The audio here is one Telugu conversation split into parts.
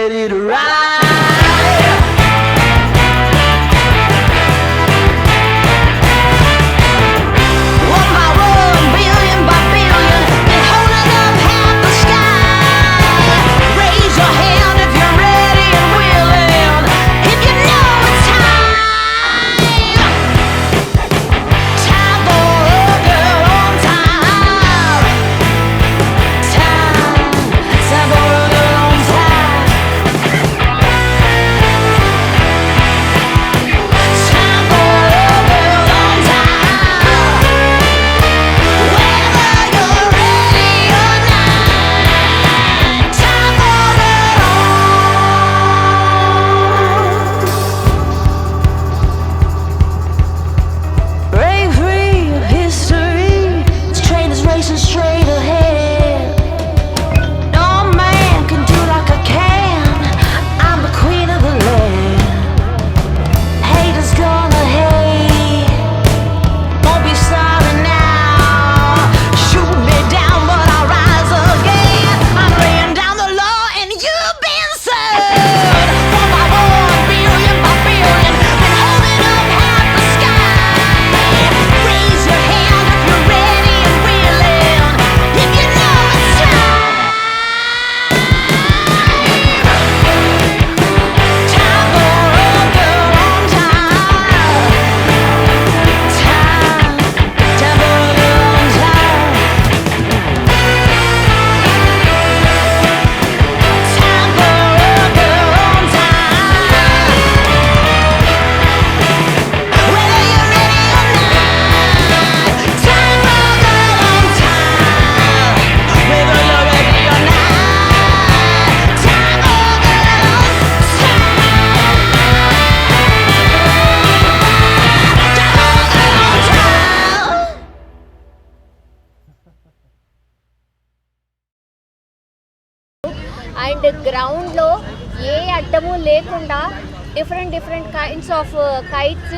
ready to ride. One by one, billion by billion, they're holding up half the sky. Raise your hand if you're ready and willing, if you know it's time. Time for a girl on time. Time for a girl on time. Time for a girl on time. Whether you're ready or not, time for a girl on. Break free of history. This train is racing straight ahead. No man can do like I can. I'm the queen of the land. Haters gonna hate. Won't be sorry now. Shoot me down, but I'll rise again. I'm laying down the law and you've been served. One by one, billion by billion, been holding up half the sky. Raise your hand if you're ready and willing, if you know it's time. Time for a girl on time. Time for a girl on time. Time for a girl on time. Whether you're ready or not, time for a girl on time. Whether you're ready or not, time for a girl on time. And గ్రౌండ్లో ఏ అడ్డము లేకుండా డిఫరెంట్ కైండ్స్ ఆఫ్ కైట్స్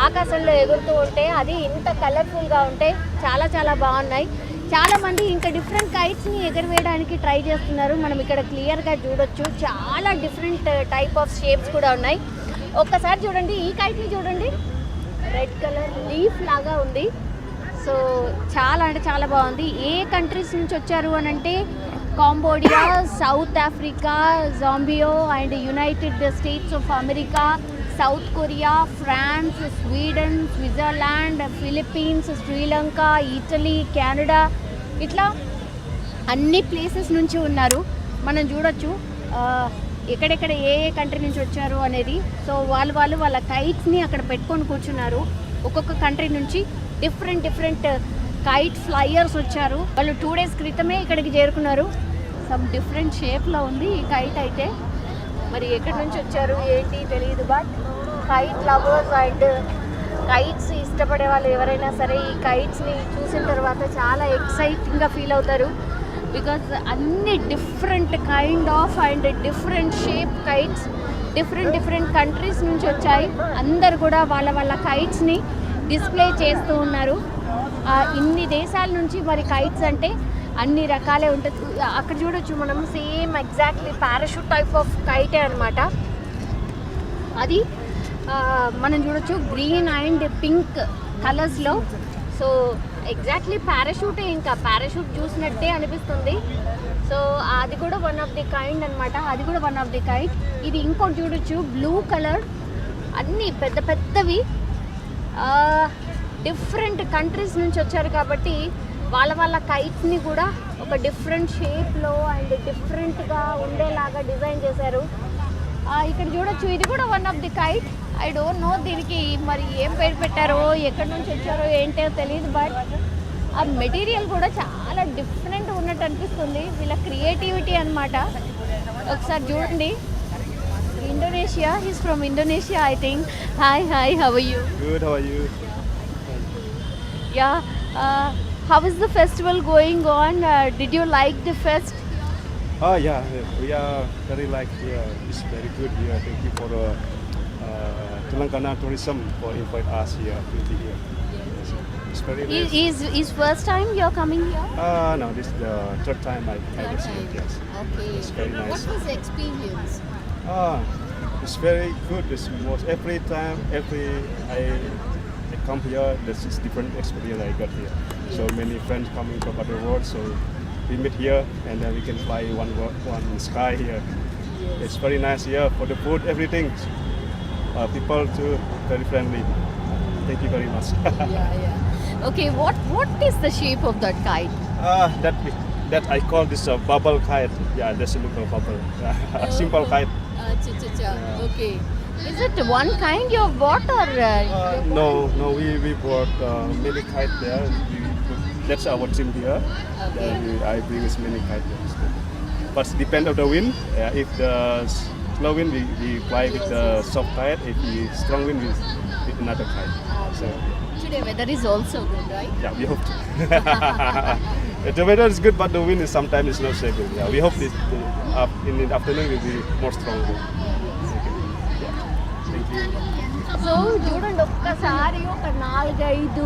ఆకాశంలో ఎగురుతూ ఉంటే అది ఇంత కలర్ఫుల్గా ఉంటే చాలా బాగున్నాయి. చాలామంది ఇంకా డిఫరెంట్ కైట్స్ని ఎగరవేయడానికి ట్రై చేస్తున్నారు. మనం ఇక్కడ క్లియర్గా చూడొచ్చు. చాలా డిఫరెంట్ టైప్ ఆఫ్ షేప్స్ కూడా ఉన్నాయి. ఒక్కసారి చూడండి, ఈ కైట్ని చూడండి, రెడ్ కలర్ లీఫ్ లాగా ఉంది. సో చాలా అంటే చాలా బాగుంది. ఏ కంట్రీస్ నుంచి వచ్చారు అని అంటే Cambodia, South Africa, Zambia and United States of America, South Korea, France, Sweden, Switzerland, Philippines, Sri Lanka, Italy, Canada, ఇట్లా అన్ని ప్లేసెస్ నుంచి ఉన్నారు. మనం చూడొచ్చు ఎక్కడెక్కడ ఏ కంట్రీ నుంచి వచ్చారు అనేది. సో వాళ్ళు వాళ్ళ కైట్స్ని అక్కడ పెట్టుకొని కూర్చున్నారు. ఒక్కొక్క కంట్రీ నుంచి డిఫరెంట్ కైట్ ఫ్లైయర్స్ వచ్చారు. వాళ్ళు 2 days క్రితమే ఇక్కడికి చేరుకున్నారు. సమ్ డిఫరెంట్ షేప్లో ఉంది ఈ కైట్ అయితే. మరి ఎక్కడి నుంచి వచ్చారు ఏంటి తెలియదు. But kite lovers and kites ఇష్టపడే వాళ్ళు ఎవరైనా సరే ఈ కైట్స్ని చూసిన తర్వాత చాలా ఎక్సైటింగ్గా ఫీల్ అవుతారు. బికాజ్ అన్ని different kind of and different shape kites different countries నుంచి వచ్చాయి. అందరు కూడా వాళ్ళ కైట్స్ని డిస్ప్లే చేస్తూ ఉన్నారు. ఇన్ని దేశాల నుంచి మరి కైట్స్ అంటే అన్ని రకాలే ఉంటుంది. అక్కడ చూడొచ్చు మనం, same exactly parachute type of కైటే అనమాట. అది మనం చూడొచ్చు గ్రీన్ అండ్ పింక్ కలర్స్లో. సో ఎగ్జాక్ట్లీ పారాషూటే, ఇంకా పారాషూట్ చూసినట్టే అనిపిస్తుంది. సో అది కూడా వన్ ఆఫ్ ది కైండ్ అనమాట. అది కూడా వన్ ఆఫ్ ది కైట్. ఇది ఇంకోటి చూడొచ్చు, బ్లూ కలర్. అన్నీ పెద్దవి డిఫరెంట్ కంట్రీస్ నుంచి వచ్చారు కాబట్టి వాళ్ళ కైట్స్ని కూడా ఒక డిఫరెంట్ షేప్లో అండ్ డిఫరెంట్గా ఉండేలాగా డిజైన్ చేశారు. ఇక్కడ చూడొచ్చు, ఇది కూడా one of the kite. I don't know దీనికి మరి ఏం పేరు పెట్టారో, ఎక్కడి నుంచి వచ్చారో ఏంటో తెలియదు. బట్ ఆ మెటీరియల్ కూడా చాలా డిఫరెంట్ ఉన్నట్టు అనిపిస్తుంది. వీళ్ళ క్రియేటివిటీ అనమాట. ఒకసారి చూడండి. Indonesia, he's from Indonesia, I think. Hi, how are you? Good, how are you? Yeah, how is the festival going on? Did you like the fest? Yeah, we are very it's very good here. Thank you for Telangana Tourism for invite us here to be here. It's very nice. Is first time you're coming here? No, this is the third time I was here. Yes. Okay. It's very nice. What was the experience? It's very good. It's most every time, I come here, this is different experience I got here. So many friends coming from other world, so we meet here and then we can fly one sky here. It's very nice here for the food, everything. People too, very friendly. Thank you very much. Okay, what is the shape of that kite? That I call this a bubble kite. Yeah, that's a local bubble. Simple kite. Okay. Is it one kind you have bought or? No, we bought many kite there. That's our team here. Okay. I bring as many kite there. But depend on the wind. If the slow wind, we fly with the soft kite. If the strong wind, with another kite. So Today weather is also good, right? yeah, we hope to. The weather is good, but the wind is sometimes not so good. Yeah, we hope in the afternoon will be more stronger. Yeah. Thank you. So చూడండి ఒక్కసారి ఒక 4-5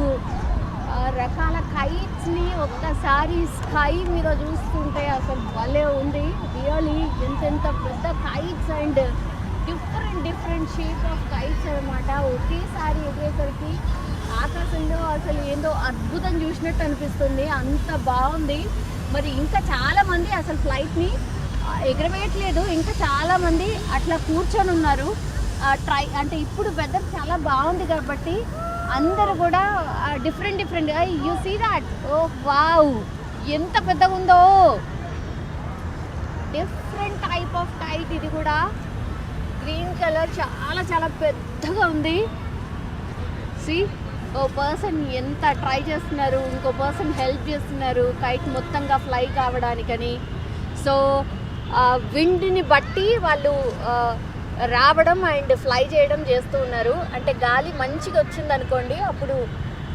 రకాల కైట్స్ని ఒక్కసారి స్కై మీద చూస్తుంటే అసలు భలే ఉంది. రియలీ ఎంతెంత పెద్ద kites and different shape of kites అనమాట. ఒకేసారి ఎగరేసరికి ఆకాశంలో అసలు ఏందో అద్భుతం చూసినట్టు అనిపిస్తుంది, అంత బాగుంది. మరి ఇంకా చాలామంది అసలు ఫ్లైట్ని ఎగరవేయట్లేదు, ఇంకా చాలామంది అట్లా కూర్చొని ఉన్నారు. అంటే ఇప్పుడు వెదర్ చాలా బాగుంది కాబట్టి అందరూ కూడా డిఫరెంట్గా you see that. Oh wow, ఎంత పెద్దగా ఉందో. డిఫరెంట్ టైప్ ఆఫ్ కైట్ ఇది కూడా. గ్రీన్ కలర్ చాలా పెద్దగా ఉంది. సి ఓ పర్సన్ ఎంత ట్రై చేస్తున్నారు, ఇంకో పర్సన్ హెల్ప్ చేస్తున్నారు కైట్ మొత్తంగా ఫ్లై కావడానికని. సో విండ్ని బట్టి వాళ్ళు రావడం అండ్ ఫ్లై చేయడం చేస్తూ ఉన్నారు. అంటే గాలి మంచిగా వచ్చిందనుకోండి, అప్పుడు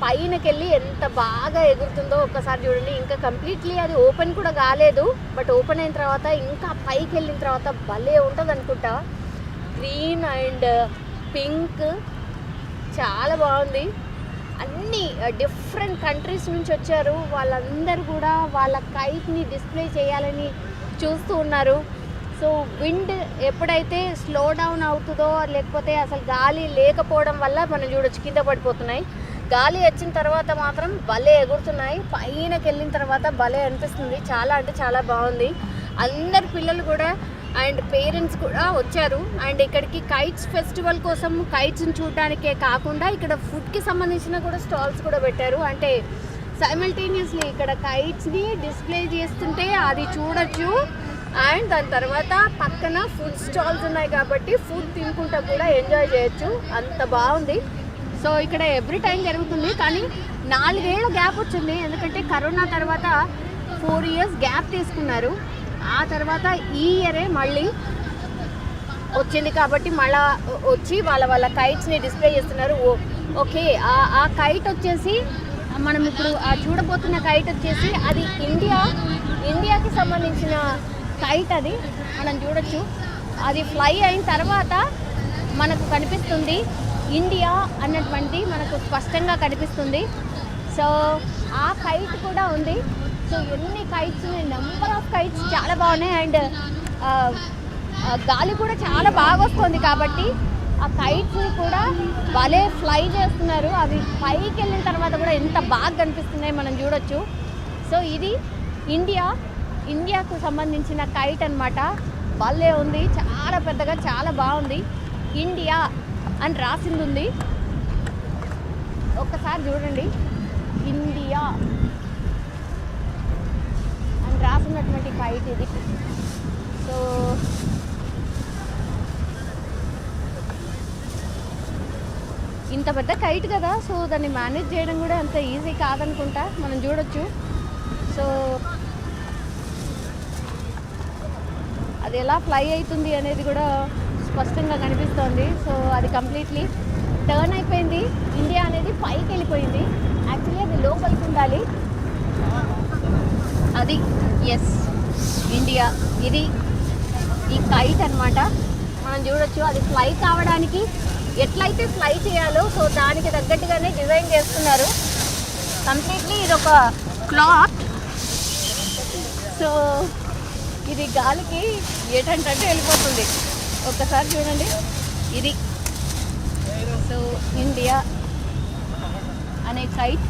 పైనకి వెళ్ళి ఎంత బాగా ఎగురుతుందో ఒక్కసారి చూడండి. ఇంకా కంప్లీట్లీ అది ఓపెన్ కూడా కాలేదు, బట్ ఓపెన్ అయిన తర్వాత ఇంకా పైకి వెళ్ళిన తర్వాత భలే ఉంటుంది అనుకుంటా. గ్రీన్ అండ్ పింక్ చాలా బాగుంది. అన్ని డిఫరెంట్ కంట్రీస్ నుంచి వచ్చారు, వాళ్ళందరూ కూడా వాళ్ళ కైట్ని డిస్ప్లే చేయాలని చూస్తూ ఉన్నారు. సో విండ్ ఎప్పుడైతే స్లో డౌన్ అవుతుందో, లేకపోతే అసలు గాలి లేకపోవడం వల్ల మనం చూడొచ్చు కింద పడిపోతున్నాయి. గాలి వచ్చిన తర్వాత మాత్రం భలే ఎగురుతున్నాయి. పైనకి వెళ్ళిన తర్వాత భలే అనిపిస్తుంది. చాలా అంటే చాలా బాగుంది. అందరు పిల్లలు కూడా అండ్ పేరెంట్స్ కూడా వచ్చారు. అండ్ ఇక్కడికి కైట్స్ ఫెస్టివల్ కోసం కైట్స్ని చూడడానికే కాకుండా ఇక్కడ ఫుడ్కి సంబంధించిన కూడా స్టాల్స్ కూడా పెట్టారు. అంటే సైమల్టేనియస్లీ ఇక్కడ కైట్స్ని డిస్ప్లే చేస్తుంటే అది చూడొచ్చు, అండ్ దాని తర్వాత పక్కన ఫుడ్ స్టాల్స్ ఉన్నాయి కాబట్టి ఫుడ్ తినుకుంటా కూడా ఎంజాయ్ చేయొచ్చు. అంత బాగుంది. సో ఇక్కడ ఎవ్రీ టైం జరుగుతుంది, కానీ 4 ఏళ్ళ గ్యాప్ వచ్చింది. ఎందుకంటే కరోనా తర్వాత 4 years గ్యాప్ తీసుకున్నారు. ఆ తర్వాత ఈ ఇయరే మళ్ళీ వచ్చింది కాబట్టి మళ్ళీ వచ్చి వాళ్ళ కైట్స్ని డిస్ప్లే చేస్తున్నారు. ఓకే, ఆ కైట్ వచ్చేసి మనం ఇప్పుడు చూడబోతున్న కైట్ వచ్చేసి అది ఇండియాకి సంబంధించిన కైట్. అది మనం చూడొచ్చు. అది ఫ్లై అయిన తర్వాత మనకు కనిపిస్తుంది ఇండియా అన్నటువంటి మనకు స్పష్టంగా కనిపిస్తుంది. సో ఆ కైట్ కూడా ఉంది. సో ఎన్ని కైట్స్ ఉన్నాయి, నెంబర్ ఆఫ్ కైట్స్ చాలా బాగున్నాయి. అండ్ గాలి కూడా చాలా బాగా వస్తుంది కాబట్టి ఆ కైట్స్ని కూడా భలే ఫ్లై చేస్తున్నారు. అవి పైకి వెళ్ళిన తర్వాత కూడా ఎంత బాగా కనిపిస్తున్నాయి మనం చూడొచ్చు. సో ఇది ఇండియాకు సంబంధించిన కైట్ అన్నమాట. భలే ఉంది, చాలా పెద్దగా చాలా బాగుంది. ఇండియా అని రాసింది ఉంది, ఒక్కసారి చూడండి. ఇండియా అని రాసినటువంటి కైట్ ఇది. సో ఇంత పెద్ద కైట్ కదా, సో దాన్ని మేనేజ్ చేయడం కూడా అంత ఈజీ కాదనుకుంటా, మనం చూడొచ్చు. సో అది ఎలా ఫ్లై అవుతుంది అనేది కూడా స్పష్టంగా కనిపిస్తోంది. సో అది కంప్లీట్లీ టర్న్ అయిపోయింది. ఇండియా అనేది పైకి వెళ్ళిపోయింది. యాక్చువల్లీ అది లోపలికి ఉండాలి. అది ఎస్ ఇండియా. ఇది ఈ కైట్ అన్నమాట. మనం చూడొచ్చు అది ఫ్లై కావడానికి ఎట్లయితే ఫ్లై చేయాలో సో దానికి తగ్గట్టుగానే డిజైన్ చేస్తున్నారు. కంప్లీట్లీ ఇది ఒక క్లాత్. సో ఇది గాలికి ఎటంటే వెళ్ళిపోతుంది. ఒక్కసారి చూడండి, ఇది సో ఇండియా అనే కైట్